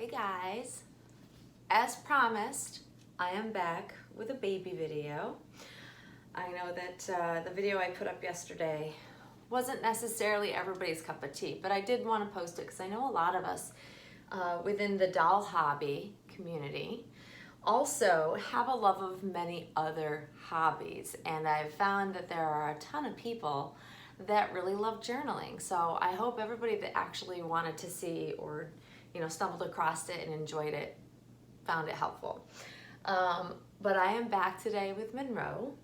Hey guys, as promised, I am back with a baby video. I know that the video I put up yesterday wasn't necessarily everybody's cup of tea, but I did want to post it because I know a lot of us within the doll hobby community also have a love of many other hobbies, and I've found that there are a ton of people that really love journaling. So I hope everybody that actually wanted to see or stumbled across it and enjoyed it found it helpful. But I am back today with Monroe,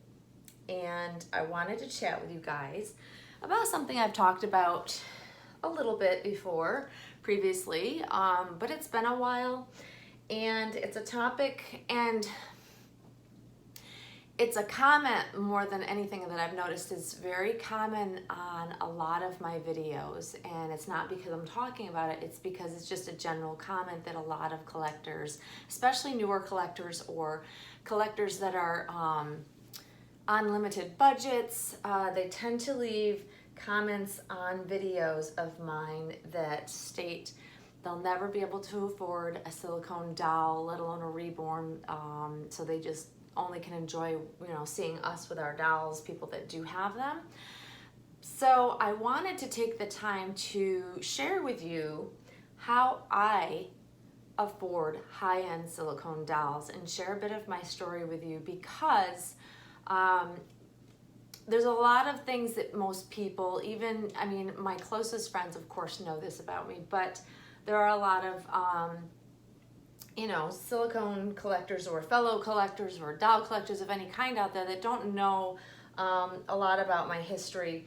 and I wanted to chat with you guys about something I've talked about a little bit previously, but it's been a while, and it's a topic, and it's a comment more than anything that I've noticed is very common on a lot of my videos, and it's not because I'm talking about it, it's because it's just a general comment that a lot of collectors, especially newer collectors or collectors that are on limited budgets, they tend to leave comments on videos of mine that state they'll never be able to afford a silicone doll, let alone a reborn, so they just only can enjoy, seeing us with our dolls, people that do have them. So I wanted to take the time to share with you how I afford high-end silicone dolls and share a bit of my story with you, because there's a lot of things that most people, my closest friends of course know this about me, but there are a lot of silicone collectors or fellow collectors or doll collectors of any kind out there that don't know a lot about my history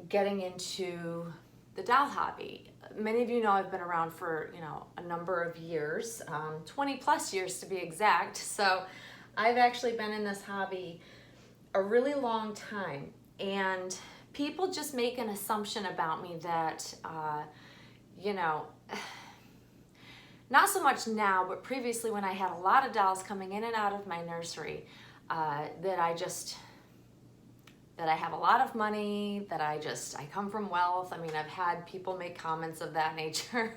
getting into the doll hobby. Many of you know I've been around for a number of years, 20 plus years to be exact. So I've actually been in this hobby a really long time, and people just make an assumption about me that not so much now, but previously when I had a lot of dolls coming in and out of my nursery, that I have a lot of money, that I come from wealth. I've had people make comments of that nature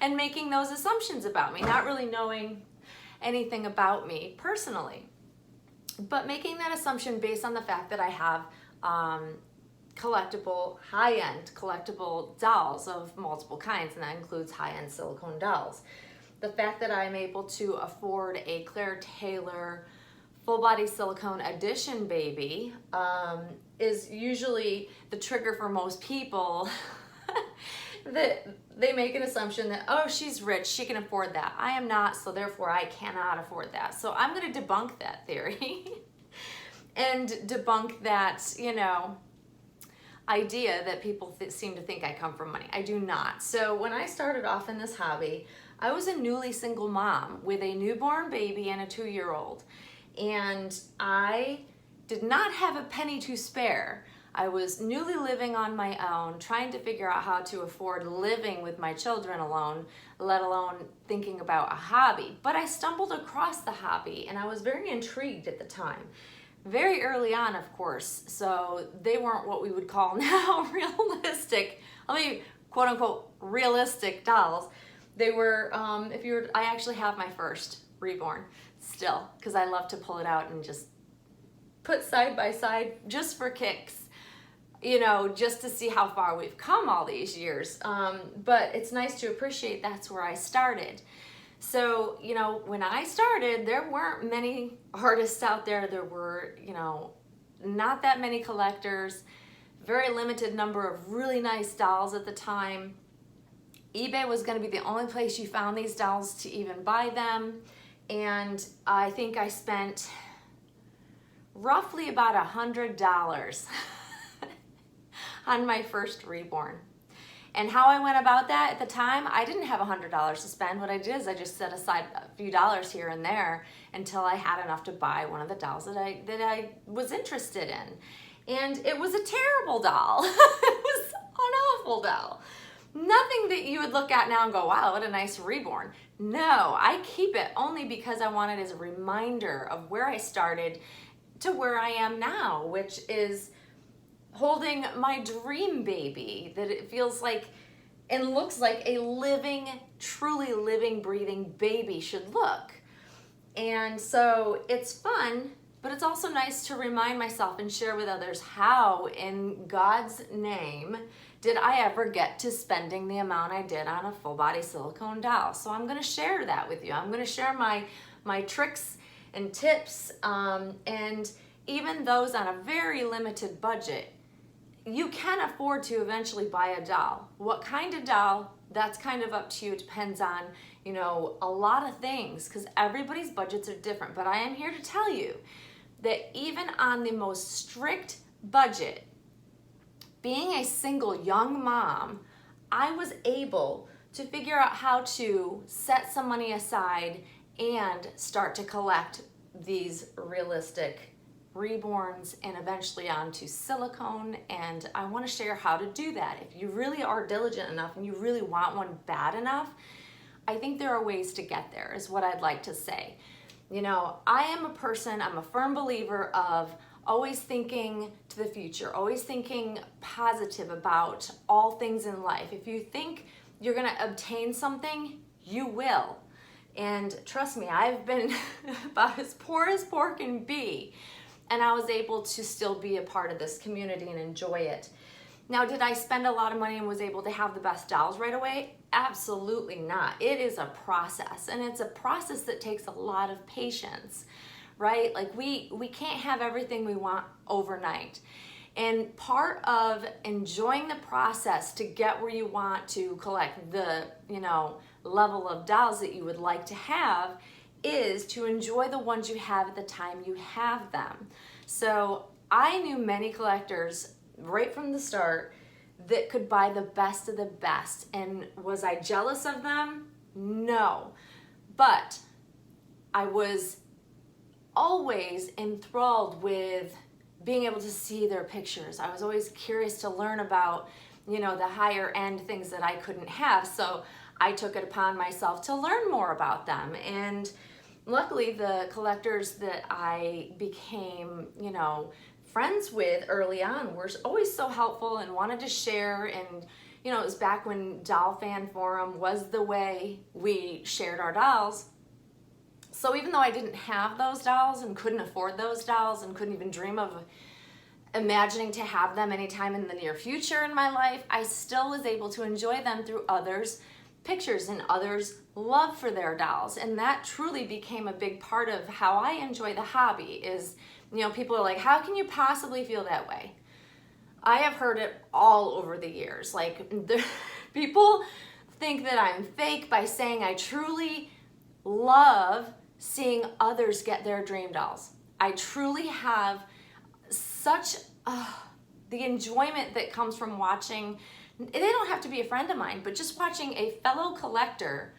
and making those assumptions about me, not really knowing anything about me personally, but making that assumption based on the fact that I have high-end collectible dolls of multiple kinds, and that includes high-end silicone dolls. The fact that I'm able to afford a Claire Taylor full-body silicone edition baby is usually the trigger for most people that they make an assumption that, oh, she's rich, she can afford that. I am not, so therefore I cannot afford that. So I'm going to debunk that theory and debunk that, idea that people seem to think I come from money. I do not. So when I started off in this hobby, I was a newly single mom with a newborn baby and a 2-year-old, and I did not have a penny to spare. I was newly living on my own, trying to figure out how to afford living with my children alone, let alone thinking about a hobby. But I stumbled across the hobby, and I was very intrigued at the time. Very early on, of course, so they weren't what we would call now realistic, quote unquote realistic dolls. They were, I actually have my first reborn still, because I love to pull it out and just put side by side just for kicks, just to see how far we've come all these years. But it's nice to appreciate that's where I started. So, when I started, there weren't many artists out there. There were, not that many collectors, very limited number of really nice dolls at the time. eBay was going to be the only place you found these dolls to even buy them. And I think I spent roughly about $100 on my first reborn. And how I went about that at the time, I didn't have $100 to spend. What I did is I just set aside a few dollars here and there until I had enough to buy one of the dolls that I was interested in. And it was a terrible doll. It was an awful doll. Nothing that you would look at now and go, wow, what a nice reborn. No, I keep it only because I want it as a reminder of where I started to where I am now, which is holding my dream baby, that it feels like and looks like a living, truly living, breathing baby should look. And so it's fun, but it's also nice to remind myself and share with others how, in God's name, did I ever get to spending the amount I did on a full body silicone doll. So I'm going to share that with you. I'm going to share my tricks and tips, and even those on a very limited budget. You can afford to eventually buy a doll. What kind of doll? That's kind of up to you. It depends on, a lot of things, because everybody's budgets are different. But I am here to tell you that even on the most strict budget, being a single young mom, I was able to figure out how to set some money aside and start to collect these realistic reborns and eventually onto silicone. And I want to share how to do that. If you really are diligent enough and you really want one bad enough, I think there are ways to get there, is what I'd like to say. I am I'm a firm believer of always thinking to the future, always thinking positive about all things in life. If you think you're going to obtain something, you will. And trust me, I've been about as poor can be. And I was able to still be a part of this community and enjoy it. Now, did I spend a lot of money and was able to have the best dolls right away? Absolutely not. It is a process, and it's a process that takes a lot of patience, right? Like we can't have everything we want overnight. And part of enjoying the process to get where you want to collect the, level of dolls that you would like to have is to enjoy the ones you have at the time you have them. So I knew many collectors right from the start that could buy the best of the best. And was I jealous of them? No. But I was always enthralled with being able to see their pictures. I was always curious to learn about, the higher end things that I couldn't have. So I took it upon myself to learn more about them. And luckily, the collectors that I became, friends with early on were always so helpful and wanted to share. And, it was back when Doll Fan Forum was the way we shared our dolls. So even though I didn't have those dolls and couldn't afford those dolls and couldn't even dream of imagining to have them anytime in the near future in my life, I still was able to enjoy them through others' pictures and others' love for their dolls. And that truly became a big part of how I enjoy the hobby is, people are like, how can you possibly feel that way? I have heard it all over the years. Like, people think that I'm fake by saying I truly love seeing others get their dream dolls. I truly have such the enjoyment that comes from watching. They don't have to be a friend of mine, but just watching a fellow collector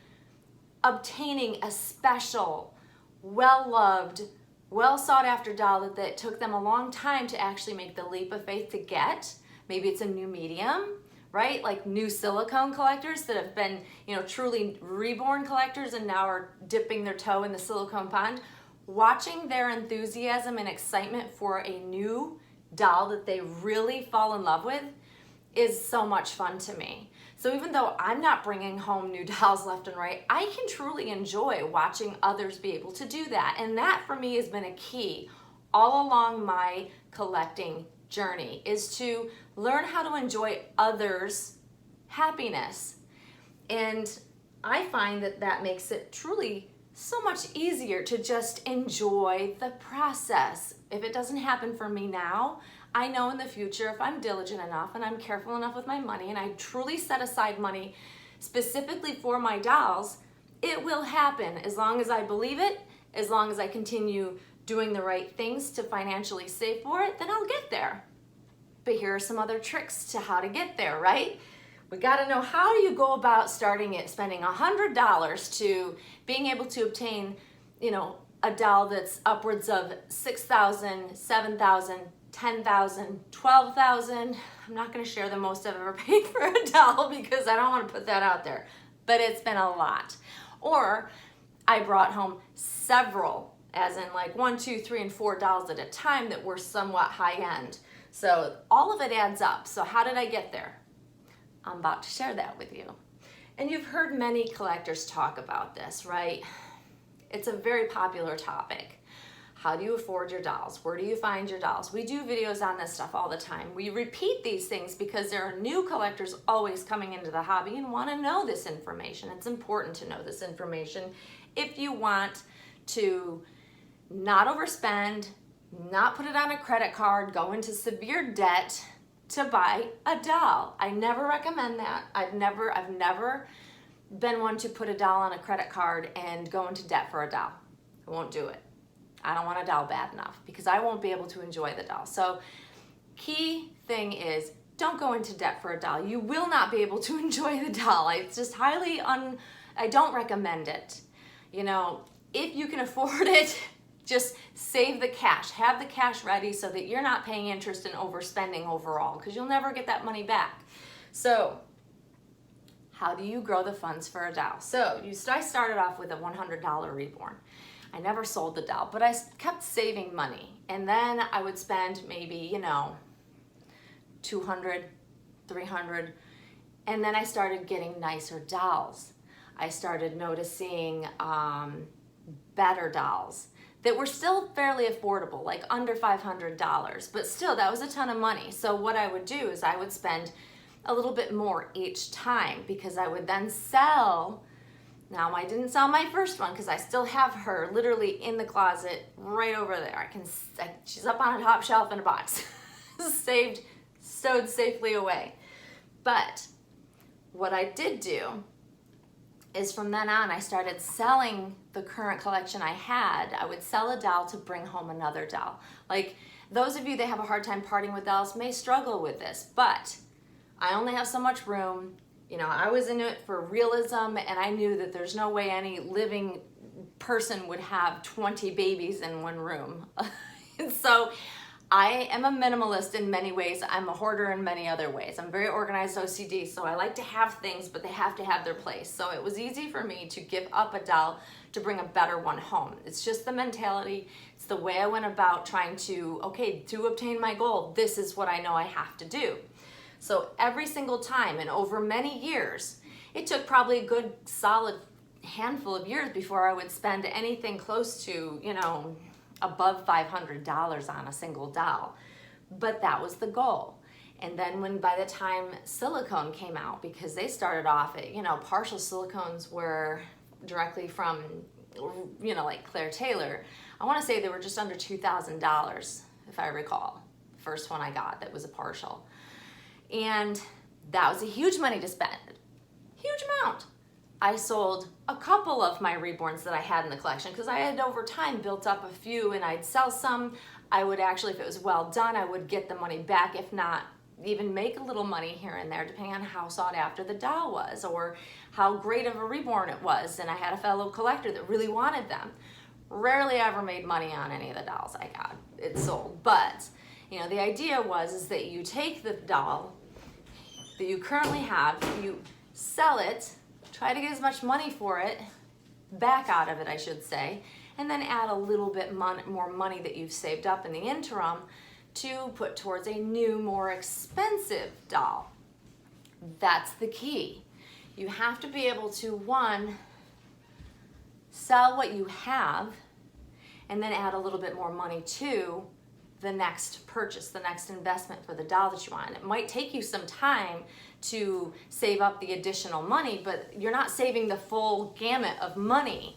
obtaining a special, well-loved, well-sought-after doll that took them a long time to actually make the leap of faith to get. Maybe it's a new medium, right? Like new silicone collectors that have been, truly reborn collectors and now are dipping their toe in the silicone pond. Watching their enthusiasm and excitement for a new doll that they really fall in love with is so much fun to me. So even though I'm not bringing home new dolls left and right, I can truly enjoy watching others be able to do that. And that for me has been a key all along my collecting journey, is to learn how to enjoy others' happiness. And I find that makes it truly so much easier to just enjoy the process. If it doesn't happen for me now, I know in the future, if I'm diligent enough and I'm careful enough with my money and I truly set aside money specifically for my dolls, it will happen as long as I believe it, as long as I continue doing the right things to financially save for it, then I'll get there. But here are some other tricks to how to get there, right? We got to know, how do you go about starting it, spending $100 to being able to obtain, a doll that's upwards of $6,000, $7,000, $10,000, $12,000. I'm not going to share the most I've ever paid for a doll because I don't want to put that out there, but it's been a lot. Or I brought home several, as in like 1, 2, 3, and 4 dolls at a time that were somewhat high end. So all of it adds up. So how did I get there? I'm about to share that with you. And you've heard many collectors talk about this, right? It's a very popular topic. How do you afford your dolls? Where do you find your dolls? We do videos on this stuff all the time. We repeat these things because there are new collectors always coming into the hobby and want to know this information. It's important to know this information if you want to not overspend, not put it on a credit card, go into severe debt to buy a doll. I never recommend that. I've never been one to put a doll on a credit card and go into debt for a doll. I won't do it. I don't want a doll bad enough because I won't be able to enjoy the doll. So key thing is, don't go into debt for a doll. You will not be able to enjoy the doll. It's just I don't recommend it. You know, if you can afford it, just save the cash. Have the cash ready so that you're not paying interest and overspending overall, because you'll never get that money back. So how do you grow the funds for a doll? So I started off with a $100 reborn. I never sold the doll, but I kept saving money. And then I would spend maybe, $200, $300. And then I started getting nicer dolls. I started noticing better dolls that were still fairly affordable, like under $500, but still that was a ton of money. So what I would do is I would spend a little bit more each time, because I would then sell. Now, I didn't sell my first one because I still have her literally in the closet right over there. She's up on a top shelf in a box, stowed safely away. But what I did do is from then on, I started selling the current collection I had. I would sell a doll to bring home another doll. Like, those of you that have a hard time parting with dolls may struggle with this, but I only have so much room. I was in it for realism, and I knew that there's no way any living person would have 20 babies in one room. So I am a minimalist in many ways. I'm a hoarder in many other ways. I'm very organized OCD, so I like to have things, but they have to have their place. So it was easy for me to give up a doll to bring a better one home. It's just the mentality. It's the way I went about trying to obtain my goal, this is what I know I have to do. So every single time, and over many years, it took probably a good solid handful of years before I would spend anything close to, above $500 on a single doll. But that was the goal. And then by the time Silicone came out, because they started off at, partial silicones were directly from, like Claire Taylor. I want to say they were just under $2,000, if I recall. The first one I got that was a partial. And that was a huge money to spend, huge amount. I sold a couple of my reborns that I had in the collection because I had over time built up a few, and I'd sell some. I would actually, if it was well done, I would get the money back, if not even make a little money here and there, depending on how sought after the doll was or how great of a reborn it was. And I had a fellow collector that really wanted them. Rarely ever made money on any of the dolls I got. It sold. But, the idea is that you take the doll that you currently have, you sell it, try to get as much money for it, back out of it, I should say, and then add a little bit more money that you've saved up in the interim to put towards a new, more expensive doll. That's the key. You have to be able to, one, sell what you have, and then add a little bit more money to the next purchase, the next investment for the doll that you want. And it might take you some time to save up the additional money, but you're not saving the full gamut of money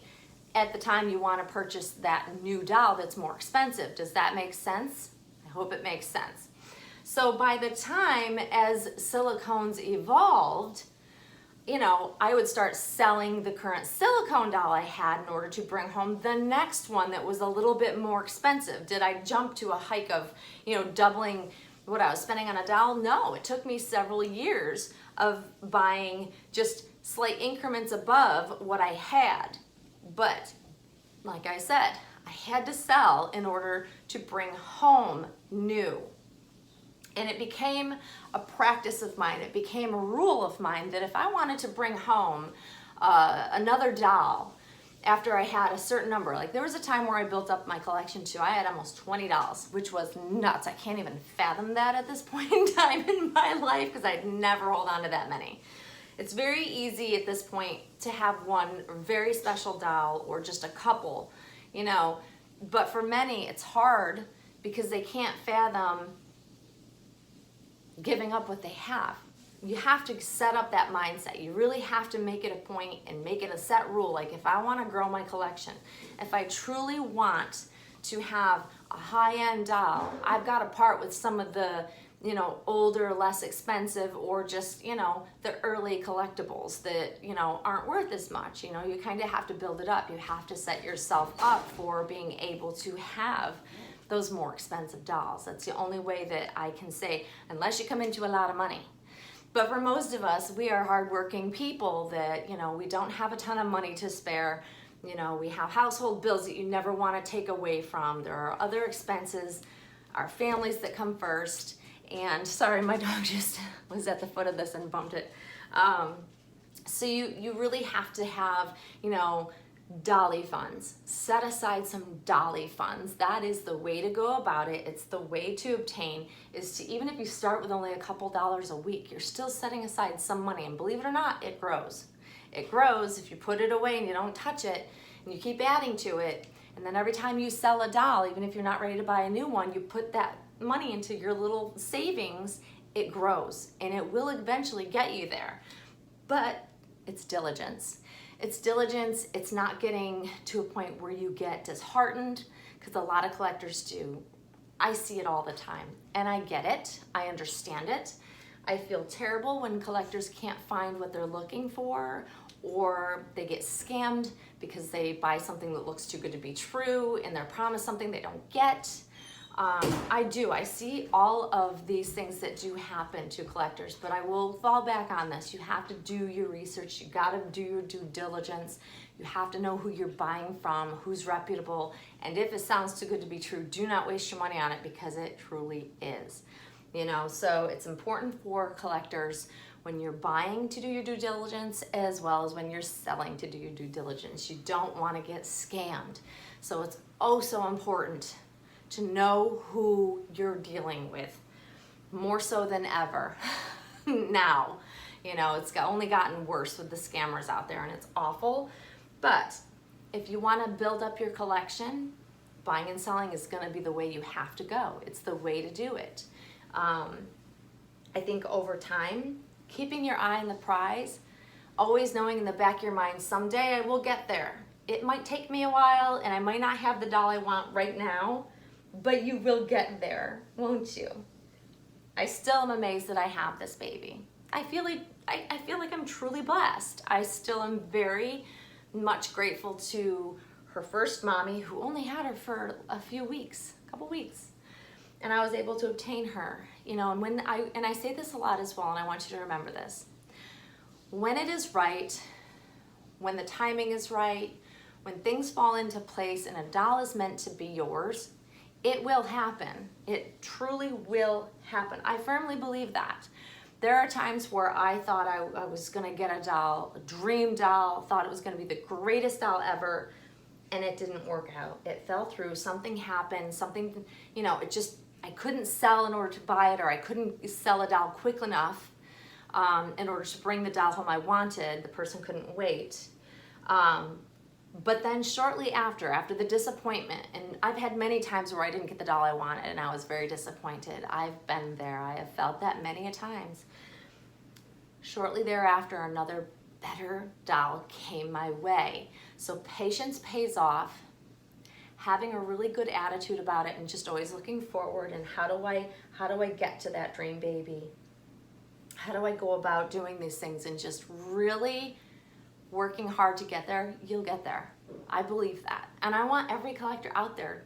at the time you want to purchase that new doll that's more expensive. Does that make sense? I hope it makes sense. So by the time as silicones evolved, I would start selling the current silicone doll I had in order to bring home the next one that was a little bit more expensive. Did I jump to a hike of, doubling what I was spending on a doll? No, it took me several years of buying just slight increments above what I had. But like I said, I had to sell in order to bring home new. And it became a practice of mine. It became a rule of mine that if I wanted to bring home another doll after I had a certain number. Like there was a time where I built up my collection to, I had almost $20, which was nuts. I can't even fathom that at this point in time in my life because I'd never hold on to that many. It's very easy at this point to have one very special doll or just a couple, you know, but for many it's hard because they can't fathom giving up what they have. You have to set up that mindset. You really have to make it a point and make it a set rule. Like if I want to grow my collection, if I truly want to have a high-end doll, I've got to part with some of the, you know, older, less expensive, or just, you know, the early collectibles that, you know, aren't worth as much. You know, you kind of have to build it up. You have to set yourself up for being able to have those more expensive dolls. That's the only way that I can say, unless you come into a lot of money. But for most of us, we are hardworking people that, you know, we don't have a ton of money to spare. You know, we have household bills that you never want to take away from. There are other expenses, our families that come first. And sorry, my dog just was at the foot of this and bumped it. So you really have to have, you know, dolly funds. Set aside some dolly funds. That is the way to go about it. It's the way to obtain, is to, even if you start with only a couple dollars a week, you're still setting aside some money. And believe it or not, it grows. It grows if you put it away and you don't touch it and you keep adding to it. And then every time you sell a doll, even if you're not ready to buy a new one, you put that money into your little savings, it grows and it will eventually get you there. But it's diligence. It's diligence. It's not getting to a point where you get disheartened, because a lot of collectors do. I see it all the time and I get it. I understand it. I feel terrible when collectors can't find what they're looking for, or they get scammed because they buy something that looks too good to be true and they're promised something they don't get. I see all of these things that do happen to collectors, but I will fall back on this. You have to do your research. You got to do your due diligence. You have to know who you're buying from, who's reputable, and if it sounds too good to be true, do not waste your money on it, because it truly is. You know, so it's important for collectors when you're buying to do your due diligence, as well as when you're selling to do your due diligence. You don't want to get scammed. So it's also important to know who you're dealing with, more so than ever now. You know, it's only gotten worse with the scammers out there, and it's awful. But if you want to build up your collection, buying and selling is going to be the way you have to go. It's the way to do it. I think over time, keeping your eye on the prize, always knowing in the back of your mind, someday I will get there. It might take me a while and I might not have the doll I want right now, but you will get there, won't you? I still am amazed that I have this baby. I feel like I'm truly blessed. I still am very much grateful to her first mommy, who only had her for a couple weeks. And I was able to obtain her, you know, and I say this a lot as well, and I want you to remember this. When it is right, when the timing is right, when things fall into place and a doll is meant to be yours, it will happen. It truly will happen. I firmly believe that. There are times where I thought I was gonna get a doll, a dream doll, thought it was gonna be the greatest doll ever, and it didn't work out. It fell through, something happened, something, you know, I couldn't sell in order to buy it, or I couldn't sell a doll quick enough in order to bring the doll home I wanted. The person couldn't wait. But then shortly after the disappointment, and I've had many times where I didn't get the doll I wanted and I was very disappointed. I've been there. I have felt that many a times. Shortly thereafter, another better doll came my way. So patience pays off. Having a really good attitude about it and just always looking forward, and how do I get to that dream baby? How do I go about doing these things, and just really working hard to get there? You'll get there. I believe that. And I want every collector out there,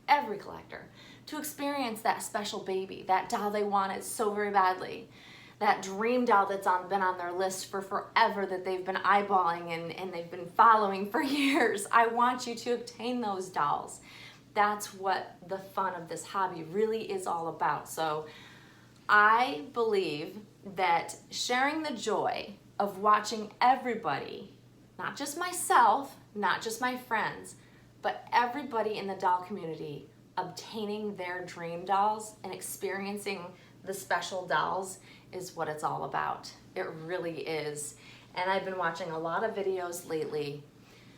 every collector, to experience that special baby, that doll they wanted so very badly, that dream doll that's been on their list for forever, that they've been eyeballing and they've been following for years. I want you to obtain those dolls. That's what the fun of this hobby really is all about. So I believe that sharing the joy of watching everybody not just myself, not just my friends, but everybody in the doll community obtaining their dream dolls and experiencing the special dolls is what it's all about. It really is. And I've been watching a lot of videos lately,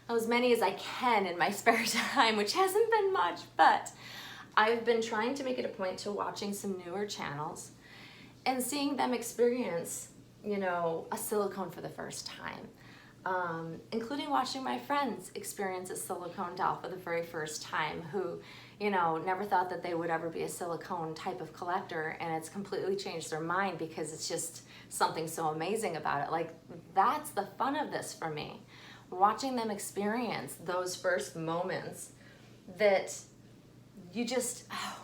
as many as I can in my spare time, which hasn't been much, but I've been trying to make it a point to watching some newer channels and seeing them experience, you know, a silicone for the first time. Including watching my friends experience a silicone doll for the very first time who, you know, never thought that they would ever be a silicone type of collector, and it's completely changed their mind because it's just something so amazing about it. Like, that's the fun of this for me. Watching them experience those first moments that you just, oh,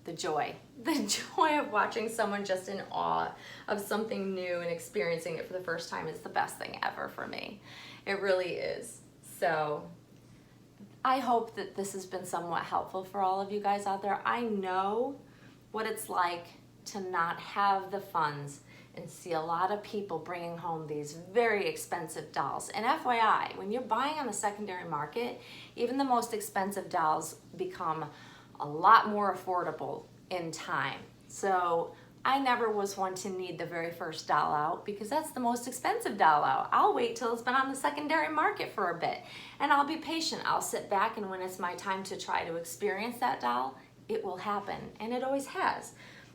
the joy of watching someone just in awe of something new and experiencing it for the first time is the best thing ever for me. It really is. So I hope that this has been somewhat helpful for all of you guys out there. I know what it's like to not have the funds and see a lot of people bringing home these very expensive dolls. And FYI, when you're buying on the secondary market, even the most expensive dolls become a lot more affordable in time. So I never was one to need the very first doll out because that's the most expensive doll out. I'll wait till it's been on the secondary market for a bit and I'll be patient. I'll sit back, and when it's my time to try to experience that doll, it will happen, and it always has.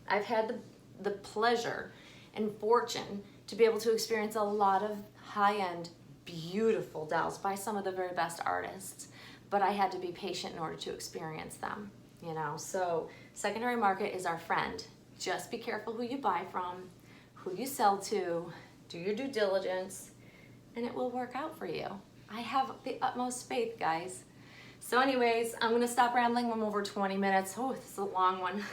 I've had the pleasure and fortune to be able to experience a lot of high-end, beautiful dolls by some of the very best artists, but I had to be patient in order to experience them, you know. So secondary market is our friend. Just be careful who you buy from, who you sell to, do your due diligence, and it will work out for you. I have the utmost faith, guys. So anyways, I'm gonna stop rambling. I'm over 20 minutes. Oh, this is a long one.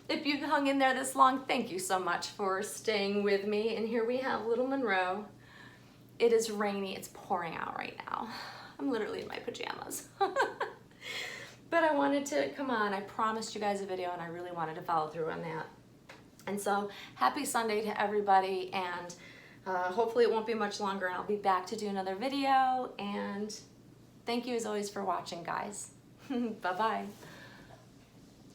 If you've hung in there this long, thank you so much for staying with me. And here we have little Monroe. It is rainy, it's pouring out right now. I'm literally in my pajamas. But I wanted to come on. I promised you guys a video, and I really wanted to follow through on that. And so happy Sunday to everybody, and hopefully it won't be much longer, and I'll be back to do another video. And thank you as always for watching, guys. Bye-bye.